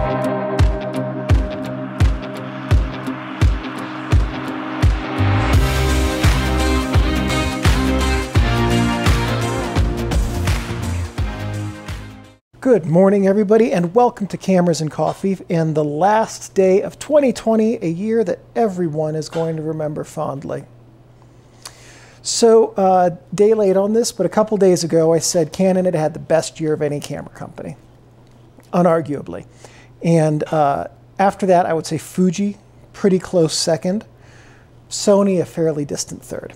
Good morning, everybody, and welcome to Cameras and Coffee and the last day of 2020, a year that everyone is going to remember fondly. So, day late on this, but a couple days ago I said Canon had had the best year of any camera company, unarguably. And after that, I would say Fuji, pretty close second, Sony a fairly distant third.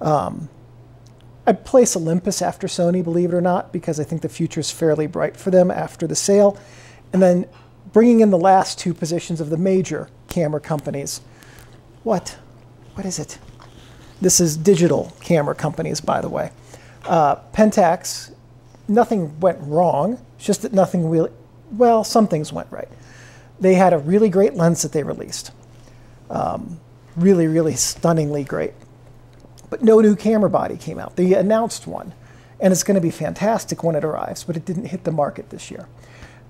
I'd place Olympus after Sony, believe it or not, because I think the future is fairly bright for them after the sale. And then bringing in the last two positions of the major camera companies. What is it? This is digital camera companies, by the way. Pentax, nothing went wrong. It's just that nothing really, well, some things went right. They had a really great lens that they released. Really, really stunningly great. But no new camera body came out. They announced one, and it's going to be fantastic when it arrives, but it didn't hit the market this year.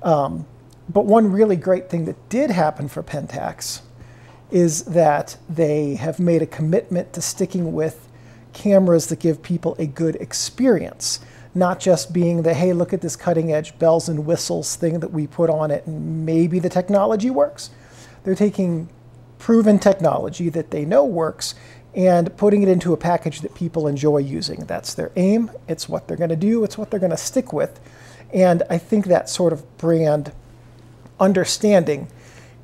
But one really great thing that did happen for Pentax is that they have made a commitment to sticking with cameras that give people a good experience, not just being the, hey, look at this cutting edge bells and whistles thing that we put on it and maybe the technology works. They're taking proven technology that they know works and putting it into a package that people enjoy using. That's their aim. It's what they're going to do. It's what they're going to stick with. And I think that sort of brand understanding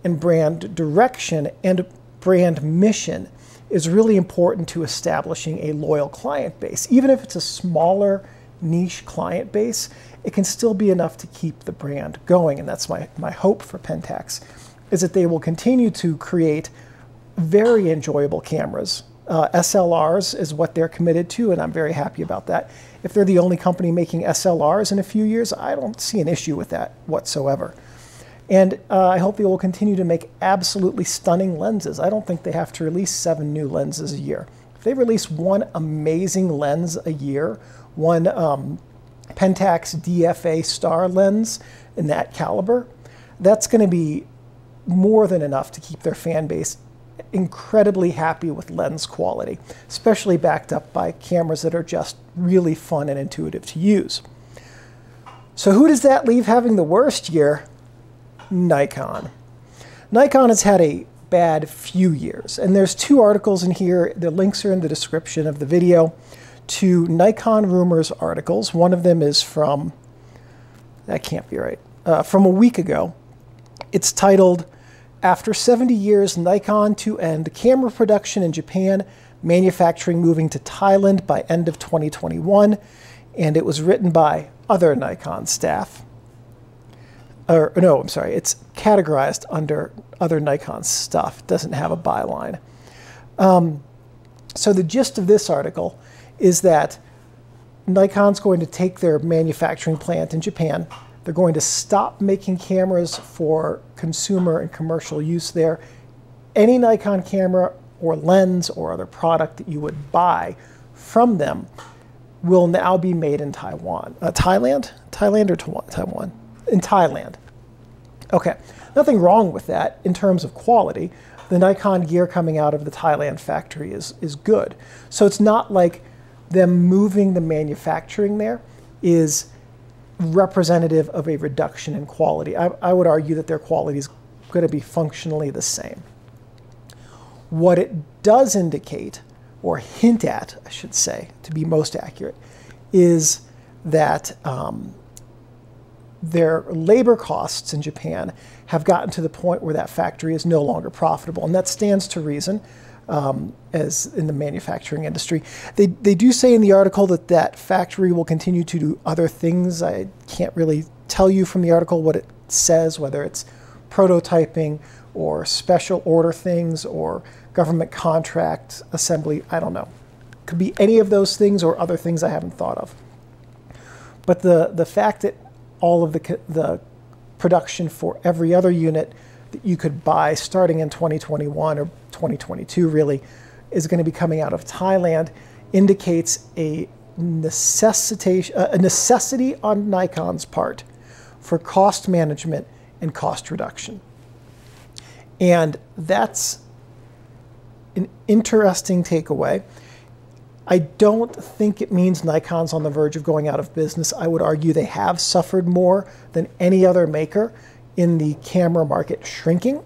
and brand direction and brand mission is really important to establishing a loyal client base. Even if it's a smaller niche client base, it can still be enough to keep the brand going. And that's my hope for Pentax, is that they will continue to create very enjoyable cameras. SLRs is what they're committed to, and I'm very happy about that. If they're the only company making SLRs in a few years, I don't see an issue with that whatsoever. And I hope they will continue to make absolutely stunning lenses. I don't think they have to release 7 new lenses a year. If they release one amazing lens a year, one Pentax DFA star lens in that caliber, that's going to be more than enough to keep their fan base incredibly happy with lens quality, especially backed up by cameras that are just really fun and intuitive to use. So who does that leave having the worst year? Nikon. Nikon has had a bad few years, and there's 2 articles in here. The links are in the description of the video to Nikon Rumors articles. One of them is from, that can't be right, from a week ago. It's titled, "After 70 years, Nikon to end camera production in Japan, manufacturing moving to Thailand by end of 2021." And it was written by other Nikon staff. Or, no, I'm sorry, it's categorized under other Nikon stuff. It doesn't have a byline. So the gist of this article is that Nikon's going to take their manufacturing plant in Japan. They're going to stop making cameras for consumer and commercial use there. Any Nikon camera or lens or other product that you would buy from them will now be made in Taiwan. Thailand? Thailand or Taiwan? In Thailand. Okay, nothing wrong with that in terms of quality. The Nikon gear coming out of the Thailand factory is good. So it's not like them moving the manufacturing there is representative of a reduction in quality. I would argue that their quality is going to be functionally the same. What it does indicate, or hint at, I should say, to be most accurate, is that their labor costs in Japan have gotten to the point where that factory is no longer profitable. And that stands to reason, as in the manufacturing industry. They do say in the article that that factory will continue to do other things. I can't really tell you from the article what it says, whether it's prototyping or special order things or government contract assembly. I don't know. Could be any of those things or other things I haven't thought of. But the fact that all of the production for every other unit that you could buy starting in 2021 or 2022 really is going to be coming out of Thailand indicates a necessity on Nikon's part for cost management and cost reduction. And that's an interesting takeaway. I don't think it means Nikon's on the verge of going out of business. I would argue they have suffered more than any other maker in the camera market shrinking.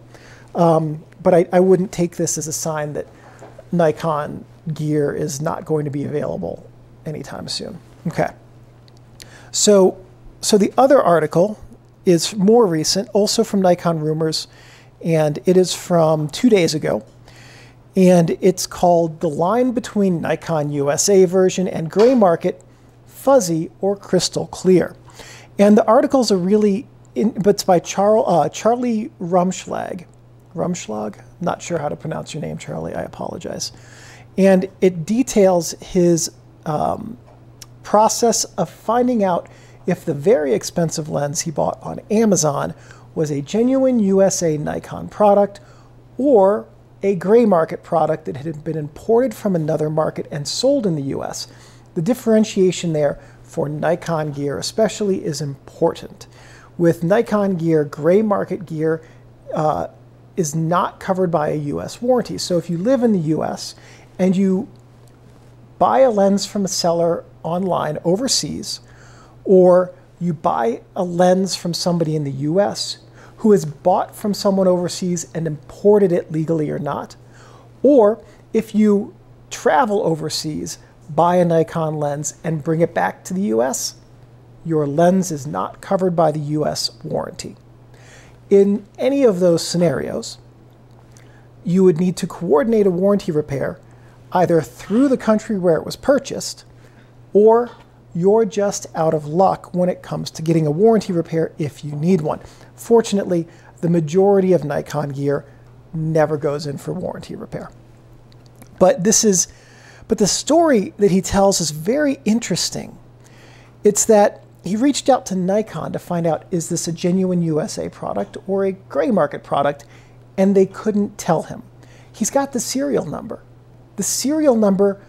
But I wouldn't take this as a sign that Nikon gear is not going to be available anytime soon. Okay. So the other article is more recent, also from Nikon Rumors, and it is from 2 days ago. And it's called The Line Between Nikon USA Version and Gray Market, Fuzzy or Crystal Clear. And the articles are really, but it's by Charlie Rumschlag. Rumschlag? Not sure how to pronounce your name, Charlie. I apologize. And it details his process of finding out if the very expensive lens he bought on Amazon was a genuine USA Nikon product or a gray market product that had been imported from another market and sold in the US. The differentiation there for Nikon gear especially is important. With Nikon gear, gray market gear is not covered by a US warranty. So if you live in the US and you buy a lens from a seller online overseas, or you buy a lens from somebody in the US who has bought from someone overseas and imported it legally or not, or if you travel overseas, buy a Nikon lens and bring it back to the US, your lens is not covered by the US warranty. In any of those scenarios, you would need to coordinate a warranty repair either through the country where it was purchased, or you're just out of luck when it comes to getting a warranty repair if you need one. Fortunately, the majority of Nikon gear never goes in for warranty repair. But the story that he tells is very interesting. It's that he reached out to Nikon to find out, is this a genuine USA product or a gray market product? And they couldn't tell him. He's got the serial number. The serial number,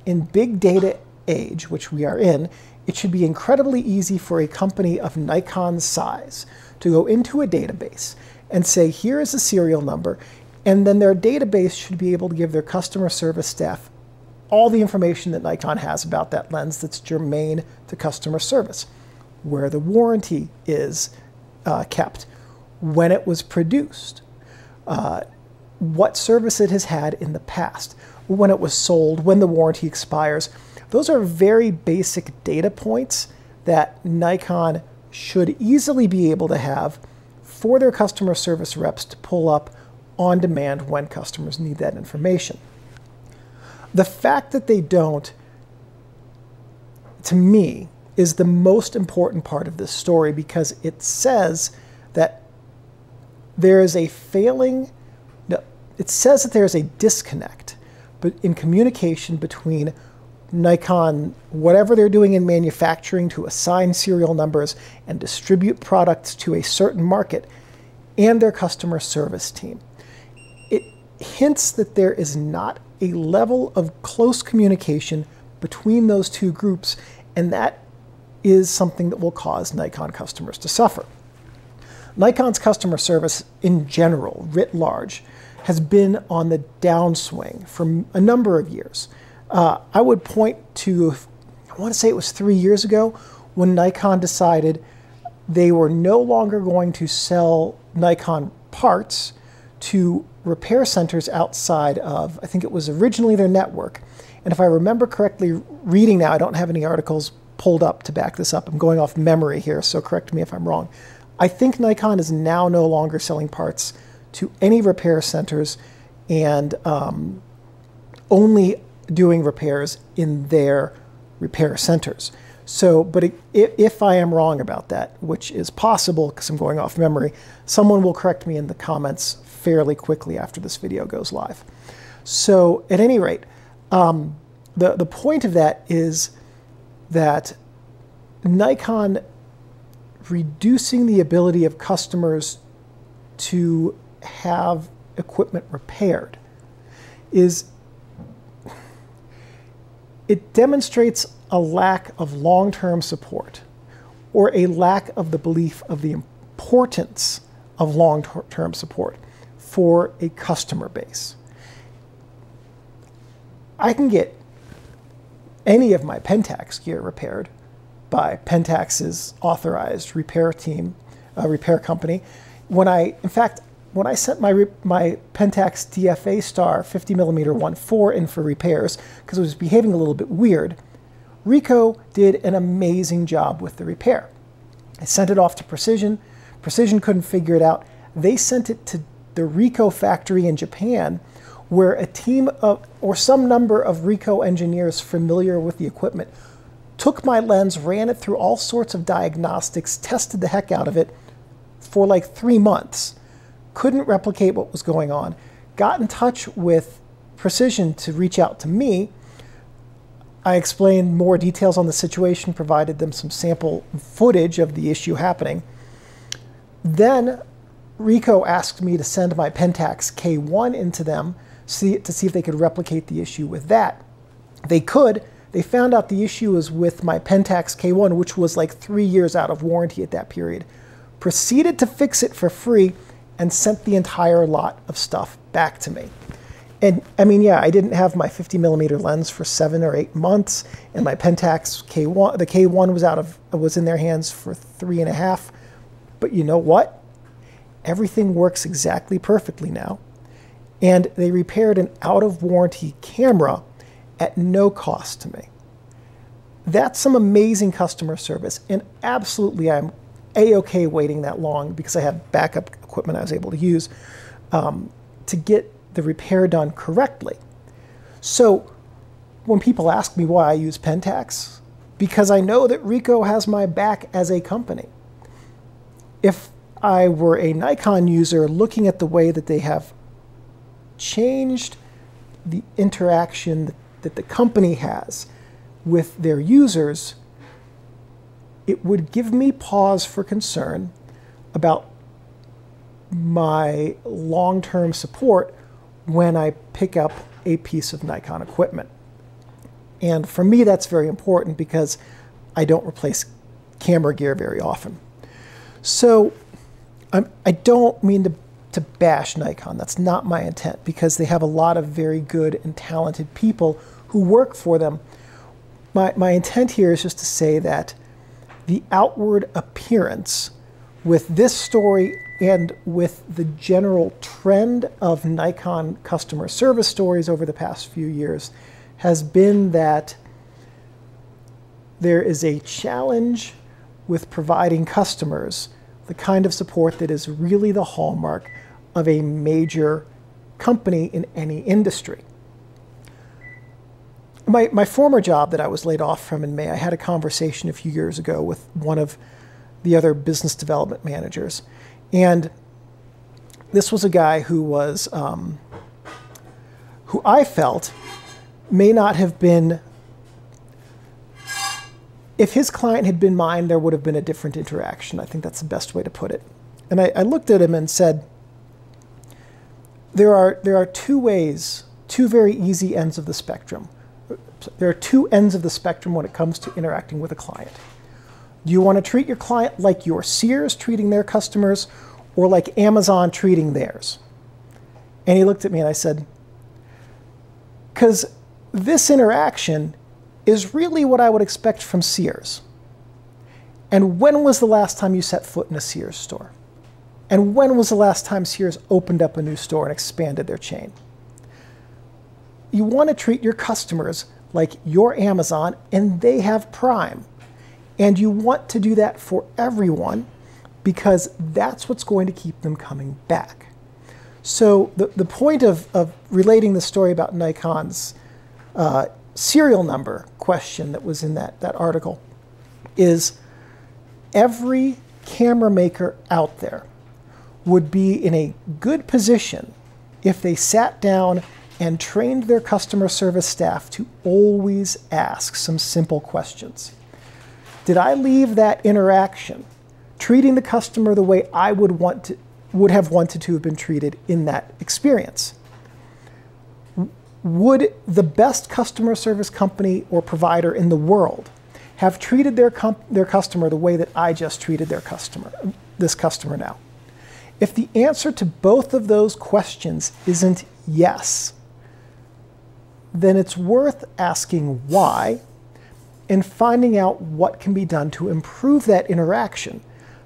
in big data age, which we are in, it should be incredibly easy for a company of Nikon's size to go into a database and say, here is a serial number, and then their database should be able to give their customer service staff all the information that Nikon has about that lens that's germane to customer service, where the warranty is kept, when it was produced, what service it has had in the past, when it was sold, when the warranty expires. Those are very basic data points that Nikon should easily be able to have for their customer service reps to pull up on demand when customers need that information. The fact that they don't, to me, is the most important part of this story, because it says that there is a it says that there is a disconnect in communication between Nikon, whatever they're doing in manufacturing to assign serial numbers and distribute products to a certain market, and their customer service team. It hints that there is not a level of close communication between those two groups, and that is something that will cause Nikon customers to suffer. Nikon's customer service in general, writ large, has been on the downswing for a number of years. I would point to, I want to say it was 3 years ago, when Nikon decided they were no longer going to sell Nikon parts to repair centers outside of, I think it was originally their network. And if I remember correctly, reading now, I don't have any articles pulled up to back this up. I'm going off memory here, so correct me if I'm wrong. I think Nikon is now no longer selling parts to any repair centers and only doing repairs in their repair centers. So, but if I am wrong about that, which is possible because I'm going off memory, someone will correct me in the comments fairly quickly after this video goes live. So at any rate, the point of that is that Nikon reducing the ability of customers to have equipment repaired it demonstrates a lack of long-term support. or a lack of the belief of the importance of long-term support for a customer base. I can get any of my Pentax gear repaired by Pentax's authorized repair team, repair company. In fact, when I sent my Pentax DFA Star 50mm 1.4 in for repairs, because it was behaving a little bit weird, Ricoh did an amazing job with the repair. I sent it off to Precision. Precision couldn't figure it out. They sent it to the Ricoh factory in Japan, where a team of, or some number of Ricoh engineers familiar with the equipment took my lens, ran it through all sorts of diagnostics, tested the heck out of it for like 3 months. Couldn't replicate what was going on. Got in touch with Precision to reach out to me. I explained more details on the situation, provided them some sample footage of the issue happening. Then Ricoh asked me to send my Pentax K1 into them to see if they could replicate the issue with that. They could. They found out the issue was with my Pentax K1, which was like 3 years out of warranty at that period. Proceeded to fix it for free and sent the entire lot of stuff back to me. And I mean, yeah, I didn't have my 50mm lens for 7 or 8 months, and my Pentax K1, the K1 was in their hands for 3.5. But you know what? Everything works exactly perfectly now. And they repaired an out-of-warranty camera at no cost to me. That's some amazing customer service, and absolutely I'm A-okay waiting that long because I have backup equipment I was able to use to get the repair done correctly. So when people ask me why I use Pentax, because I know that Ricoh has my back as a company. If I were a Nikon user looking at the way that they have changed the interaction that the company has with their users, it would give me pause for concern about my long-term support when I pick up a piece of Nikon equipment. And for me, that's very important because I don't replace camera gear very often. So I don't mean to bash Nikon. That's not my intent, because they have a lot of very good and talented people who work for them. My intent here is just to say that the outward appearance with this story and with the general trend of Nikon customer service stories over the past few years has been that there is a challenge with providing customers the kind of support that is really the hallmark of a major company in any industry. My former job that I was laid off from in May, I had a conversation a few years ago with one of the other business development managers. And this was a guy who was, who I felt may not have been, if his client had been mine, there would have been a different interaction. I think that's the best way to put it. And I looked at him and said, there are two ways, two very easy ends of the spectrum. There are two ends of the spectrum when it comes to interacting with a client. Do you want to treat your client like your Sears treating their customers, or like Amazon treating theirs? And he looked at me and I said, because this interaction is really what I would expect from Sears. And when was the last time you set foot in a Sears store? And when was the last time Sears opened up a new store and expanded their chain? You want to treat your customers like your Amazon, and they have Prime. And you want to do that for everyone, because that's what's going to keep them coming back. So the point of relating the story about Nikon's serial number question that was in that article is every camera maker out there would be in a good position if they sat down and trained their customer service staff to always ask some simple questions. Did I leave that interaction treating the customer the way I would have wanted to have been treated in that experience? Would the best customer service company or provider in the world have treated their customer the way that I just treated this customer now? If the answer to both of those questions isn't yes, then it's worth asking why and finding out what can be done to improve that interaction.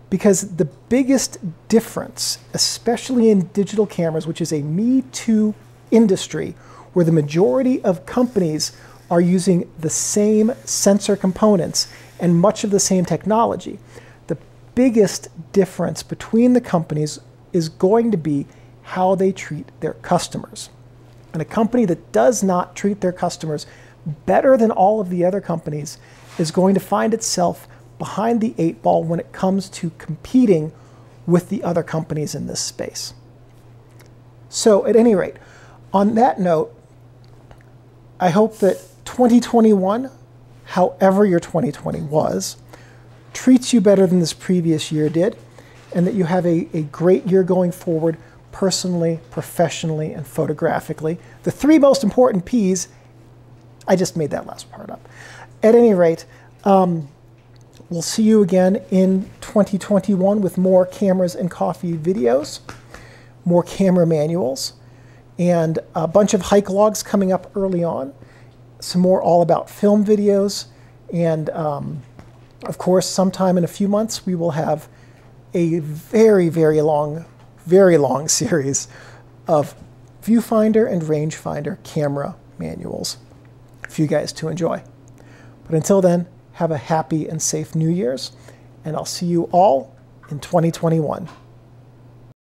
Because the biggest difference, especially in digital cameras, which is a Me Too industry, where the majority of companies are using the same sensor components and much of the same technology, the biggest difference between the companies is going to be how they treat their customers. And a company that does not treat their customers better than all of the other companies is going to find itself behind the 8 ball when it comes to competing with the other companies in this space. So at any rate, on that note, I hope that 2021, however your 2020 was, treats you better than this previous year did, and that you have a great year going forward, personally, professionally, and photographically. The 3 most important P's, I just made that last part up. At any rate, we'll see you again in 2021 with more cameras and coffee videos, more camera manuals, and a bunch of hike logs coming up early on, some more all about film videos, and of course, sometime in a few months, we will have a very, very long series of viewfinder and rangefinder camera manuals for you guys to enjoy. But until then, have a happy and safe New Year's, and I'll see you all in 2021.